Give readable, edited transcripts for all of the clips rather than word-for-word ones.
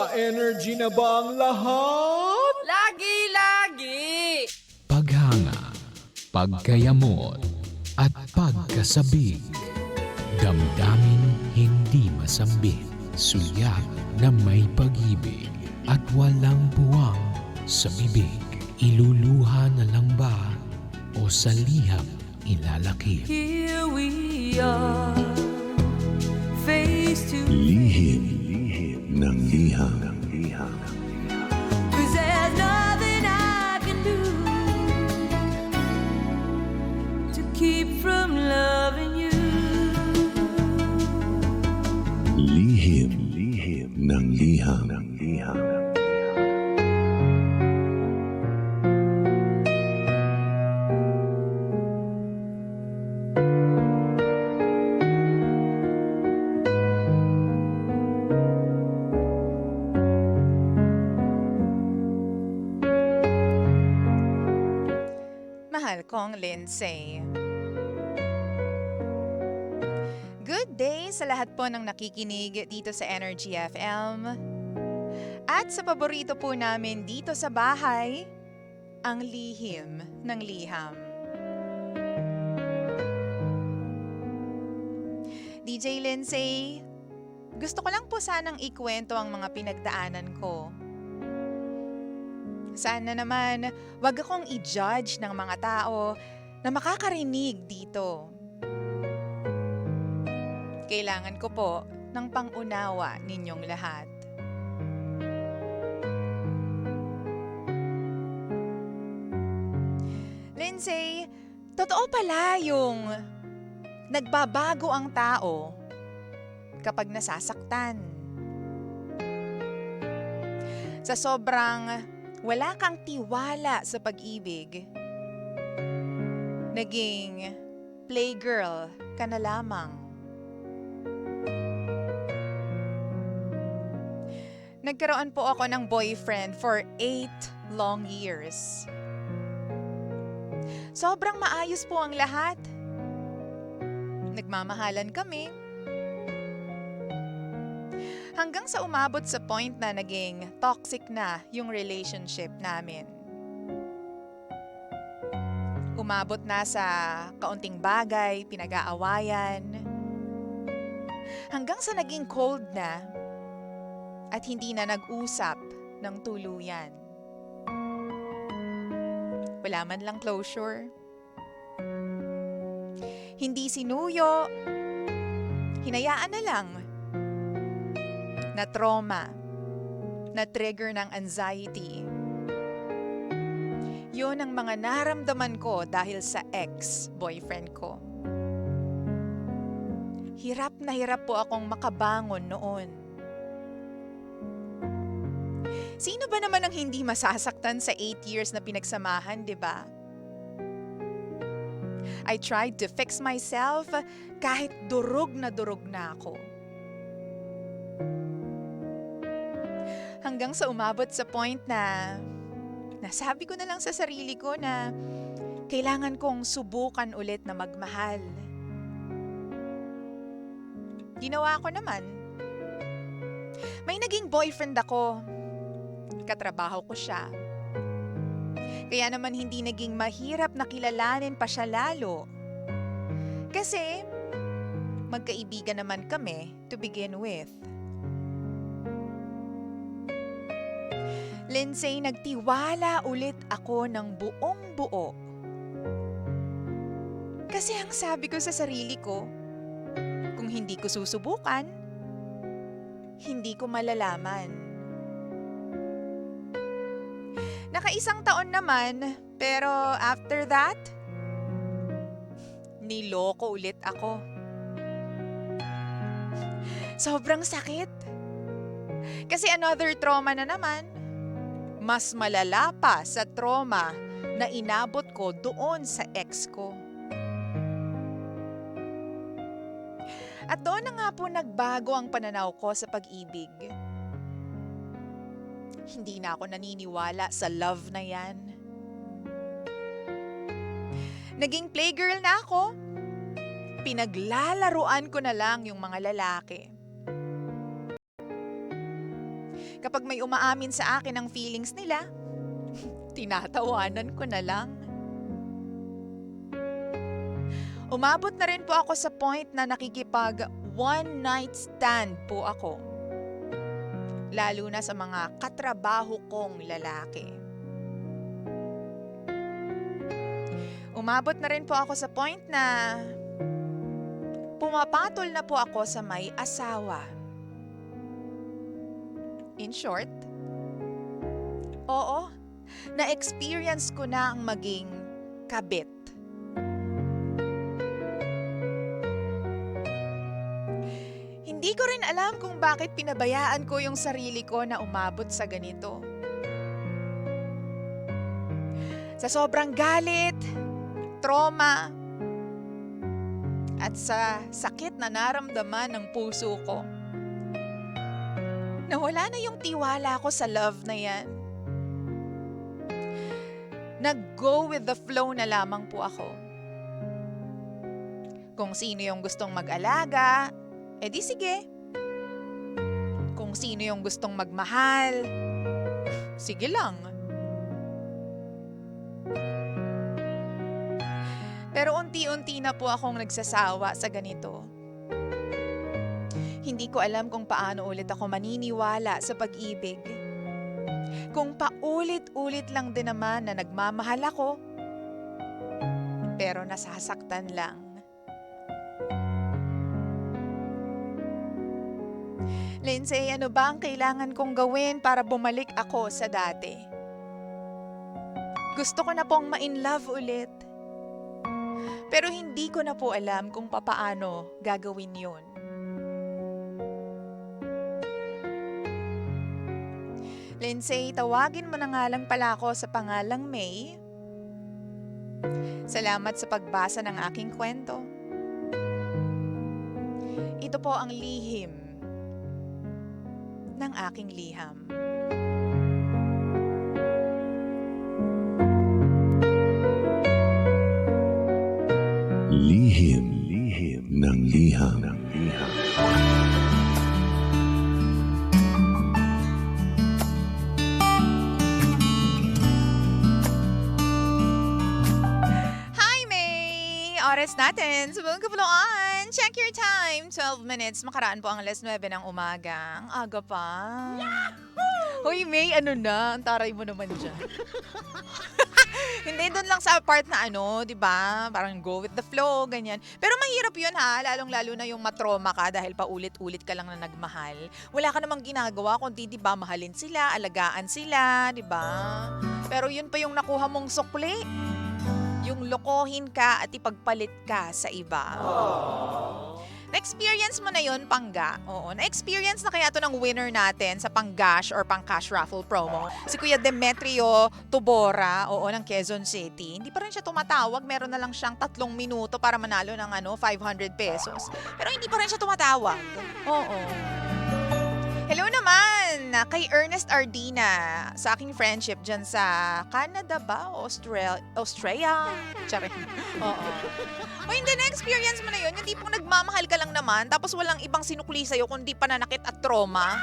Naka-energy na ba ang lahat? Lagi-lagi! Paghanga, pagkayamot, at pagkasabik. Damdamin hindi masambit, sulyap na may pag-ibig at walang buwang sa bibig. Iluluha na lang ba o sa liham ilalakip? Here we are, face to Lihim ng liham. 'cause there's nothing I can do to keep from loving you. Lihim ng liham. Mahal kong Lindsay. Good day sa lahat po ng nakikinig dito sa Energy FM. At sa paborito po namin dito sa bahay, ang lihim ng liham. DJ Lindsay, gusto ko lang po sanang ikwento ang mga pinagdaanan ko. Sana naman, wag akong i-judge ng mga tao na makakarinig dito. Kailangan ko po ng pangunawa ninyong lahat. Lindsay, totoo pala yung nagbabago ang tao kapag nasasaktan. Sa sobrang wala kang tiwala sa pag-ibig, naging playgirl ka na lamang. Nagkaroon po ako ng boyfriend for 8 long years. Sobrang maayos po ang lahat. Nagmamahalan kami. Hanggang sa umabot sa point na naging toxic na yung relationship namin. Umabot na sa kaunting bagay, pinag-aawayan. Hanggang sa naging cold na at hindi na nag-usap ng tuluyan. Wala man lang closure. Hindi sinuyo. Hinayaan na lang. Na trauma, na trigger ng anxiety. Yun ang mga naramdaman ko dahil sa ex-boyfriend ko. Hirap na hirap po akong makabangon noon. Sino ba naman ang hindi masasaktan sa 8 years na pinagsamahan, di ba? I tried to fix myself kahit durog na ako. Hanggang sa umabot sa point na nasabi ko na lang sa sarili ko na kailangan kong subukan ulit na magmahal. Ginawa ko naman. May naging boyfriend ako. Katrabaho ko siya. Kaya naman hindi naging mahirap na kilalanin pa siya lalo. Kasi magkaibigan naman kami to begin with. Lindsay, nagtiwala ulit ako ng buong buo. Kasi ang sabi ko sa sarili ko, kung hindi ko susubukan, hindi ko malalaman. Naka-1 taon naman, pero after that, niloko ulit ako. Sobrang sakit. Kasi another trauma na naman. Mas malala pa sa trauma na inabot ko doon sa ex ko. At doon na nga po nagbago ang pananaw ko sa pag-ibig. Hindi na ako naniniwala sa love na yan. Naging playgirl na ako. Pinaglalaruan ko na lang yung mga lalaki. Kapag may umaamin sa akin ang feelings nila, tinatawanan ko na lang. Umabot na rin po ako sa point na nakikipag one night stand po ako. Lalo na sa mga katrabaho kong lalaki. Umabot na rin po ako sa point na pumapatol na po ako sa may asawa. In short, oo, na-experience ko na ang maging kabit. Hindi ko rin alam kung bakit pinabayaan ko yung sarili ko na umabot sa ganito. Sa sobrang galit, trauma, at sa sakit na naramdaman ng puso ko, nawala na yung tiwala ko sa love na yan. Nag-go with the flow na lamang po ako. Kung sino yung gustong mag-alaga, edi sige. Kung sino yung gustong magmahal, sige lang. Pero unti-unti na po akong nagsasawa sa ganito. Hindi ko alam kung paano ulit ako maniniwala sa pag-ibig. Kung paulit-ulit lang din naman na nagmamahal ako, pero nasasaktan lang. Lindsay, ano ba ang kailangan kong gawin para bumalik ako sa dati? Gusto ko na pong ma-in love ulit. Pero hindi ko na po alam kung papaano gagawin yun. Lindsay, tawagin mo na nga lang pala ako sa pangalang May. Salamat sa pagbasa ng aking kwento. Ito po ang lihim ng aking liham. Lihim ng liham. Hi, May! Oras natin sa buong kapuluan. Check your time. 12 minutes. Makaraan po ang alas 9 ng umaga. Ang aga pa. Hoy, May, ano na? Ang taray mo naman dyan. Hindi, doon lang sa part na di ba? Parang go with the flow, ganyan. Pero mahirap yun ha, lalong-lalo na yung matroma ka dahil paulit-ulit ka lang na nagmahal. Wala ka namang ginagawa kundi, di ba, mahalin sila, alagaan sila, di ba? Pero yun pa yung nakuha mong sukli. Yung lokohin ka at ipagpalit ka sa iba. Na-experience mo na yun, Pangga. Oo, na-experience na kaya to ng winner natin sa pang-gash or pang-cash raffle promo. Si Kuya Demetrio Tubora, ng Quezon City. Hindi pa rin siya tumatawag. Meron na lang siyang 3 minuto para manalo ng 500 pesos. Pero hindi pa rin siya tumatawag. Oo. Hello naman kay Ernest Ardina sa aking friendship dyan sa Canada ba? Australia? Charing. Oo. O hindi, na-experience mo na yun. Yung tipong nagmamahal ka lang naman tapos walang ibang sinukli sa'yo kundi pananakit at trauma.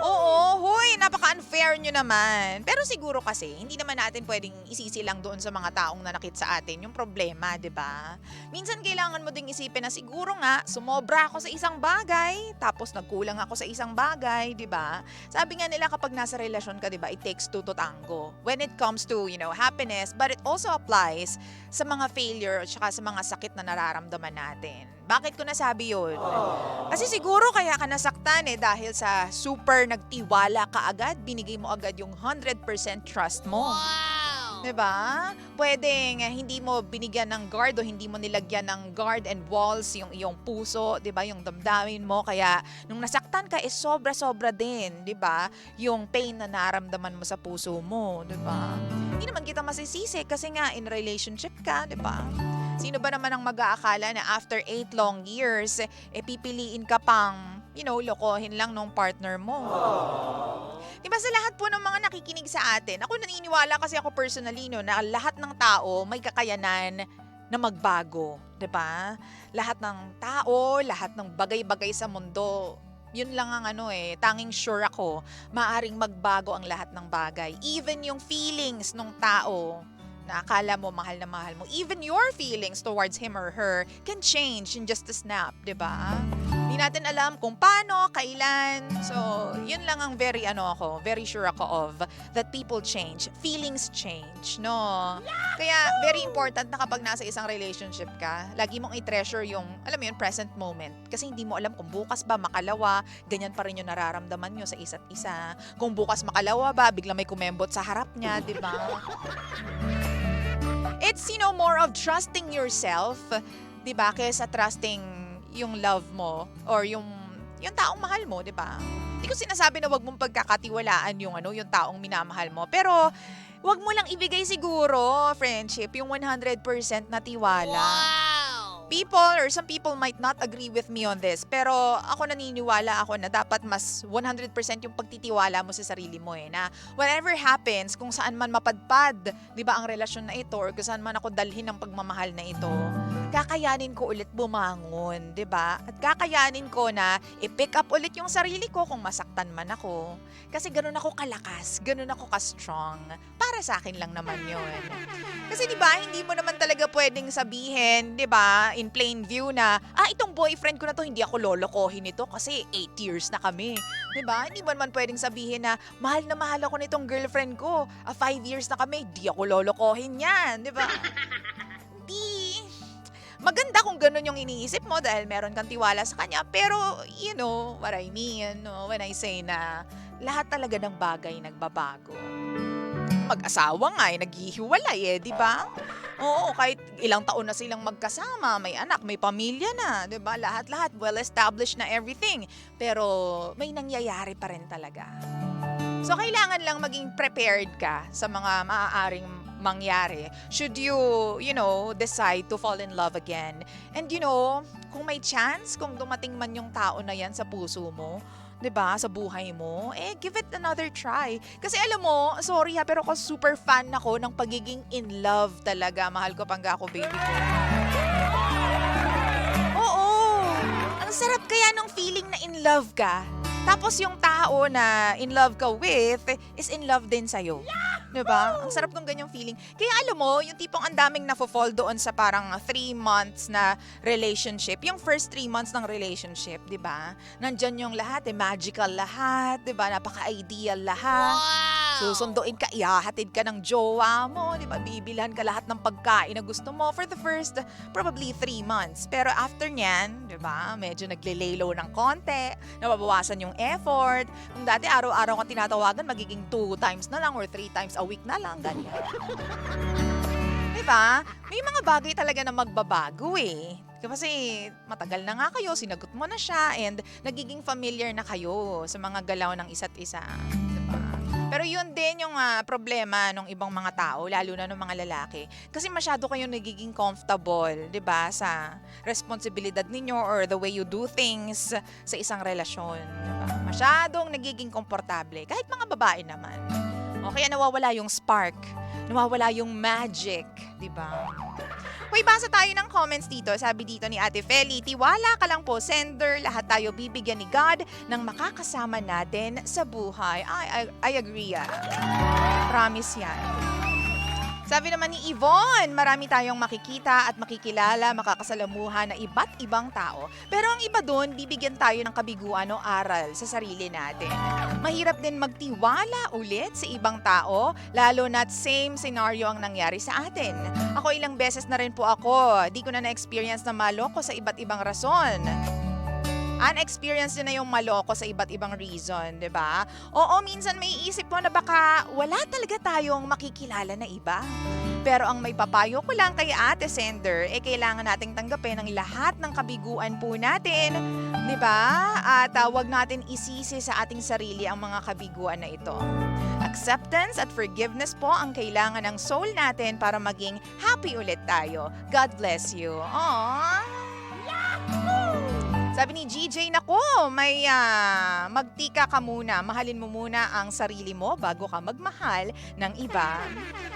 Oo, huy, napaka-unfair nyo naman. Pero siguro kasi, hindi naman natin pwedeng isisi lang doon sa mga taong nanakit sa atin yung problema, di ba? Minsan kailangan mo ding isipin na siguro nga, sumobra ako sa isang bagay, tapos nagkulang ako sa isang bagay, di ba? Sabi nga nila kapag nasa relasyon ka, di ba, it takes two to tango. When it comes to, happiness, but it also applies sa mga failure at saka sa mga sakit na nararamdaman natin. Bakit ko nasabi yun? Kasi siguro kaya ka nasaktan dahil sa super nagtiwala ka agad, binigay mo agad yung 100% trust mo. Wow! Diba? Pwedeng hindi mo binigyan ng guard o hindi mo nilagyan ng guard and walls yung iyong puso, diba? Yung damdamin mo. Kaya nung nasaktan ka, sobra-sobra din, diba? Yung pain na naramdaman mo sa puso mo, diba? Hindi naman kita masisisi kasi nga in relationship ka, diba? Sino ba naman ang mag-aakala na after 8 long years, pipiliin ka pang, lokohin lang nung partner mo? Diba sa lahat po ng mga nakikinig sa atin, ako naniniwala kasi ako personally, na lahat ng tao may kakayanan na magbago. Diba? Lahat ng tao, lahat ng bagay-bagay sa mundo, Yun lang ang tanging sure ako, maaring magbago ang lahat ng bagay. Even yung feelings ng tao na akala mo mahal na mahal mo, even your feelings towards him or her can change in just a snap, di ba? Hindi natin alam kung paano, kailan. So, yun lang ang very sure ako of, that people change. Feelings change, no? Kaya, very important na kapag nasa isang relationship ka, lagi mong i-treasure yung, alam mo yun, present moment. Kasi hindi mo alam kung bukas ba, makalawa, ganyan pa rin yung nararamdaman nyo sa isa't isa. Kung bukas makalawa ba, biglang may kumembot sa harap niya, di ba? It's, more of trusting yourself, di ba? Kaysa trusting yung love mo or yung taong mahal mo, di ba? Hindi ko sinasabi na wag mong pagkakatiwalaan yung taong minamahal mo. Pero, wag mo lang ibigay siguro, friendship, yung 100% na tiwala. Wow! Some people might not agree with me on this, pero ako naniniwala ako na dapat mas 100% yung pagtitiwala mo sa sarili mo na whatever happens, kung saan man mapadpad, di ba, ang relasyon na ito, or kung saan man ako dalhin ng pagmamahal na ito, kakayanin ko ulit bumangon, di ba? At kakayanin ko na i-pick up ulit yung sarili ko kung masaktan man ako. Kasi ganun ako kalakas, ganun ako ka-strong. Para sa akin lang naman yun. Kasi di ba, hindi mo naman talaga pwedeng sabihin, di ba, in plain view na, itong boyfriend ko na to, hindi ako lolokohin nito kasi 8 years na kami. Di ba? Hindi mo naman pwedeng sabihin na, mahal na mahal ako nitong girlfriend ko. 5 years na kami, di ako lolokohin yan. Di ba? Di. Maganda kung ganun yung iniisip mo dahil meron kang tiwala sa kanya. Pero, you know what I mean, when I say na lahat talaga ng bagay nagbabago. Mag-asawa nga naghihiwalay di ba? Oo, kahit ilang taon na silang magkasama, may anak, may pamilya na, di ba? Lahat-lahat, well-established na everything. Pero may nangyayari pa rin talaga. So, kailangan lang maging prepared ka sa mga maaaring mangyari should you decide to fall in love again. And kung may chance, kung dumating man yung tao na yan sa puso mo, 'di ba, sa buhay mo, give it another try. Kasi alam mo, sorry pero ako super fan ako ng pagiging in love talaga. Mahal ko pangga ako, baby ko. Oo. Ang sarap kaya nung feeling na in love ka. Tapos yung tao na in love ka with is in love din sa'yo. Diba? Ang sarap ng ganyang feeling. Kaya alam mo, yung tipong ang daming na-fall doon sa parang 3 months na relationship. Yung first 3 months ng relationship, diba? Nandyan yung lahat, magical lahat, diba? Napaka-ideal lahat. Wow! Susunduin ka, ihahatid ka ng jowa mo, diba? Bibilhan ka lahat ng pagkain na gusto mo for the first probably 3 months. Pero after nyan, diba? Medyo nagle-laylow ng konti, nababawasan yung effort. Kung dati araw-araw ka tinatawagan, magiging 2 times na lang or 3 times a week na lang, ganyan. Diba? May mga bagay talaga na magbabago Kasi matagal na nga kayo, sinagot mo na siya, and nagiging familiar na kayo sa mga galaw ng isa't isa. Diba? Pero yun din yung problema ng ibang mga tao, lalo na ng mga lalaki. Kasi masyado kayong nagiging comfortable, diba, sa responsibilidad ninyo or the way you do things sa isang relasyon. Diba? Masyadong nagiging komportable. Kahit mga babae naman. O kaya nawawala yung spark, nawawala yung magic, di ba? Hoy, basa tayo ng comments dito. Sabi dito ni Ate Feli, tiwala ka lang po, sender. Lahat tayo bibigyan ni God ng makakasama natin sa buhay. I agree Promise yan. Sabi naman ni Yvonne, marami tayong makikita at makikilala, makakasalamuhan na iba't ibang tao. Pero ang iba doon, bibigyan tayo ng kabiguan o aral sa sarili natin. Mahirap din magtiwala ulit sa ibang tao, lalo na't same scenario ang nangyari sa atin. Ako ilang beses na rin po ako, di ko na na-experience na maloko sa iba't ibang rason. Unexperienced din na yung maloko sa iba't ibang reason, di ba? Oo, minsan may isip mo na baka wala talaga tayong makikilala na iba. Pero ang may papayo ko lang kay Ate Sender, kailangan nating tanggapin ang lahat ng kabiguan po natin, di ba? At wag natin isisi sa ating sarili ang mga kabiguan na ito. Acceptance at forgiveness po ang kailangan ng soul natin para maging happy ulit tayo. God bless you. Aww! Yahoo! Sabi ni GJ, nako, may magtika ka muna. Mahalin mo muna ang sarili mo bago ka magmahal ng iba.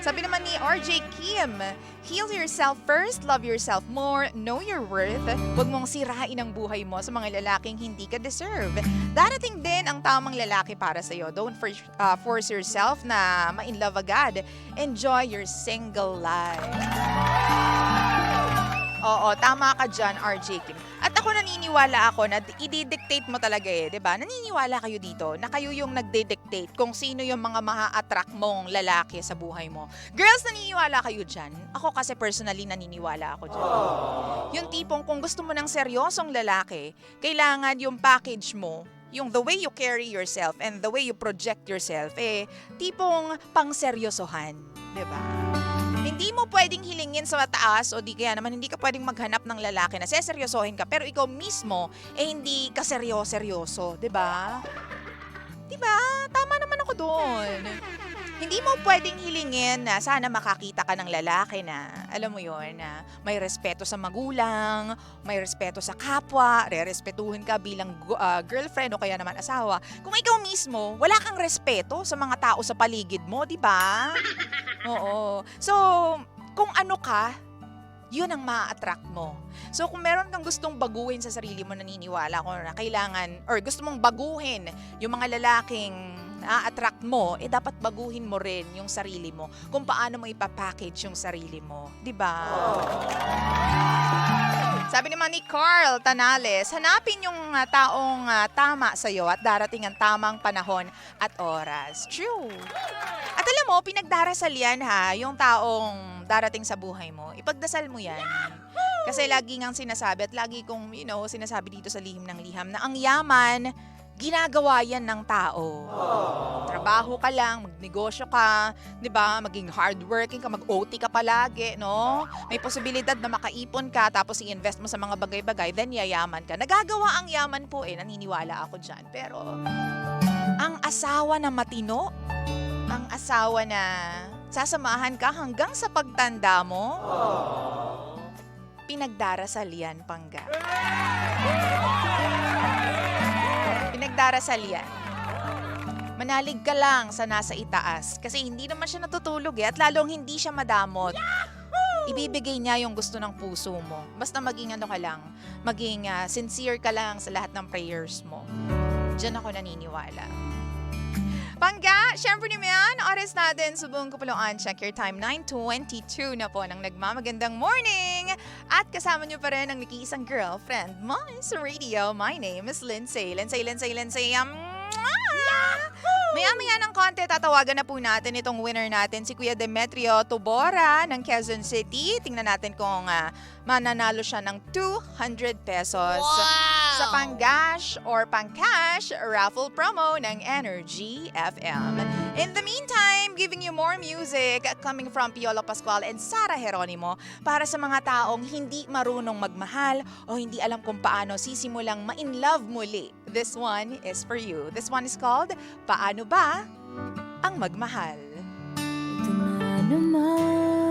Sabi naman ni RJ Kim, heal yourself first, love yourself more, know your worth. Huwag mong sirain ang buhay mo sa mga lalaking hindi ka deserve. Darating din ang tamang lalaki para sa'yo. Don't force yourself na ma-in love agad. Enjoy your single life. Oo, tama ka dyan, RJ Kim. At ako naniniwala ako na i-dictate mo talaga eh, 'di ba? Naniniwala kayo dito na kayo yung nagde-dictate kung sino yung mga maa-attract mong lalaki sa buhay mo. Girls, naniniwala kayo dyan? Ako kasi personally naniniwala ako dyan. Yung tipong kung gusto mo ng seryosong lalaki, kailangan yung package mo, yung the way you carry yourself and the way you project yourself, tipong pang-seryosohan, 'di ba? Hindi mo pwedeng hilingin sa mataas o di kaya naman hindi ka pwedeng maghanap ng lalaki na seseryosohin ka pero ikaw mismo hindi ka seryoso, 'di ba? 'Di ba? Tama naman ako doon. Hindi mo pwedeng hilingin na sana makakita ka ng lalaki na, alam mo yon, na may respeto sa magulang, may respeto sa kapwa, re-respetuhin ka bilang girlfriend o kaya naman asawa. Kung ikaw mismo, wala kang respeto sa mga tao sa paligid mo, di ba? Oo. So, kung ano ka, yun ang ma-attract mo. So, kung meron kang gustong baguhin sa sarili mo, naniniwala ko na kailangan, or gusto mong baguhin yung mga lalaking na-attract mo, dapat baguhin mo rin yung sarili mo kung paano mo ipapackage yung sarili mo. Diba? Sabi naman ni Carl Tanales, hanapin yung taong tama sa'yo at darating ang tamang panahon at oras. True. At alam mo, pinagdarasal yan yung taong darating sa buhay mo. Ipagdasal mo yan. Kasi lagi ngang sinasabi at lagi kong, sinasabi dito sa Lihim ng Liham na ang yaman, ginagawa yan ng tao. Trabaho ka lang, magnegosyo ka, 'di ba? Maging hardworking ka, mag-OT ka palagi, no? May posibilidad na makaipon ka tapos i-invest mo sa mga bagay-bagay, then yayaman ka. Nagagawa ang yaman po naniniwala ako diyan. Pero ang asawa na matino, ang asawa na sasamahan ka hanggang sa pagtanda mo, pinagdarasal yan, Pangga. Pinagdarasal yan. Manalig ka lang sa nasa itaas kasi hindi naman siya natutulog at lalong hindi siya madamot. Ibibigay niya yung gusto ng puso mo. Basta maging maging sincere ka lang sa lahat ng prayers mo. Diyan ako naniniwala. Pangga, syempre naman, oras natin sa buong kapuluan. Check your time, 9:22 na po ng nagmamagandang morning. At kasama niyo pa rin ang nag-iisang girlfriend mo sa radio. My name is Lindsay. Lindsay. Maya-maya ng konti, tatawagan na po natin itong winner natin, si Kuya Demetrio Tubora ng Quezon City. Tingnan natin kung mananalo siya ng 200 pesos sa pang-gash or pang-cash raffle promo ng Energy FM. In the meantime, giving you more music coming from Piolo Pascual and Sara Geronimo para sa mga taong hindi marunong magmahal o hindi alam kung paano sisimulang ma-in love muli. This one is for you. This one is called Paano Ba ang Magmahal? Ito na naman